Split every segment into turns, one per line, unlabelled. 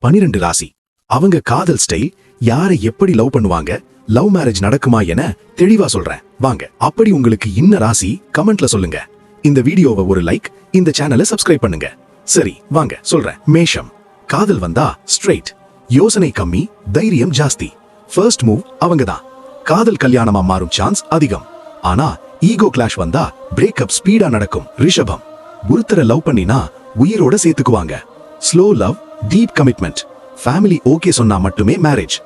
12 ராசி. அவங்க காதல் ஸ்டைல், யாரை எப்படி லவ் பண்ணுவாங்க, லவ் மேரேஜ் நடக்குமா என தெளிவா சொல்றேன் வாங்க. அப்படி உங்களுக்கு இன்ன ராசி கமெண்ட்ல சொல்லுங்க. இந்த வீடியோவை ஒரு லைக், இந்த சேனலை சப்ஸ்கிரைப் பண்ணுங்க. சரி வாங்க சொல்றேன். மேஷம். காதல் வந்தா ஸ்ட்ரெயிட், யோசனை கம்மி, தைரியம் ஜாஸ்தி. ஃபர்ஸ்ட் மூவ் அவங்கதான். காதல் கல்யாணமா மாறும் சான்ஸ் அதிகம். ஆனா ஈகோ கிளாஷ் வந்தா பிரேக்கப் ஸ்பீடா நடக்கும். ரிஷபம். ஒருத்தரை லவ் பண்ணினா உயிரோட சேர்த்துக்குவாங்க. Slow love, deep commitment. Family okay சொன்னா மட்டுமே marriage.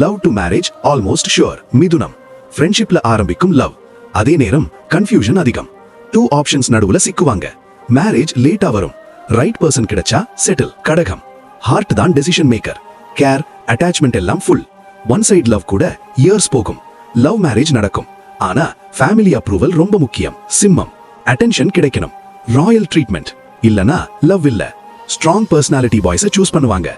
Love to marriage almost sure. மிதுனம். ஃப்ரெண்ட்ஷிப்ல ஆரம்பிக்கும் லவ், அதே நேரம் கன்ஃபியூஷன் அதிகம். 2 ஆப்ஷன்ஸ் நடுவுல சிக்குவாங்க. மேரேஜ் லேட்டா வரும். ரைட் பர்சன் கிடைச்சா செட்டில். கடகம். ஹார்ட் தான் டெசிஷன் மேக்கர். கேர், அட்டாச்மெண்ட் எல்லாம் ஃபுல். ஒன் சைடு லவ் கூட இயர்ஸ் போகும். லவ் மேரேஜ் நடக்கும், ஆனா ஃபேமிலி அப்ரூவல் ரொம்ப முக்கியம். சிம்மம். அட்டென்ஷன் கிடைக்கணும். ராயல் ட்ரீட்மெண்ட் இல்லனா லவ் இல்ல. ஸ்ட்ராங் பர்சனாலிட்டி பாய்ஸை சூஸ் பண்ணுவாங்க.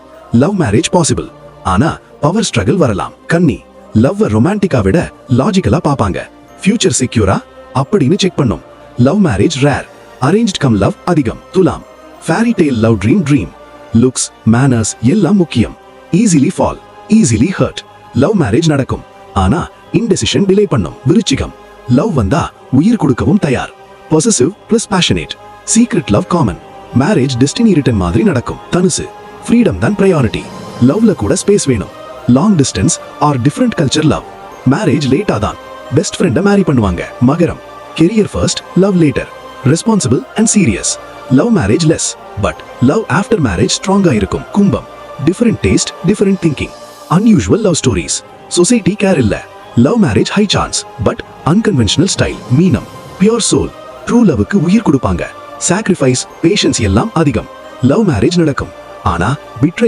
லவ் மேரேஜ் பாசிபிள், ஆனா பவர் ஸ்ட்ரகிள் வரலாம். கன்னி. லவ் ரொமான்டிக்கா விட லாஜிக்கலா பாப்பாங்க. ஃபியூச்சர் செக்யூரா அப்படின்னு செக் பண்ணும். Love marriage rare. Arranged cum love அதிகம். துலாம். Fairy tale love dream. Looks, manners எல்லாம் முக்கியம். Easily fall, easily hurt. Love marriage நடக்கும், ஆனா இன்டெசிஷன் டிலே பண்ணும். விருச்சிகம். லவ் வந்தா உயிர் கொடுக்கவும் தயார். Possessive plus passionate. Secret love common. Marriage destiny written மாதிரி நடக்கும். தனுசு. ஃப்ரீடம் தான் பிரையாரிட்டி. லவ்ல கூட ஸ்பேஸ் வேணும். Long distance or different culture love. Marriage லேட்டா தான். பெஸ்ட் ஃப்ரெண்ட மேரி பண்ணுவாங்க. மகரம். Career first, love later. Responsible and serious. Love marriage less, but love after marriage ஸ்ட்ராங்கா இருக்கும். கும்பம். Different taste, different thinking. Unusual love stories. Society care இல்ல. Love marriage high chance, but unconventional style. மீனம். Pure soul. True லவ்வுக்கு உயிர் கொடுப்பாங்க. Sacrifice, patience எல்லாம் அதிகம். லவ் மேரேஜ் நடக்கும், ஆனா பிட்ரை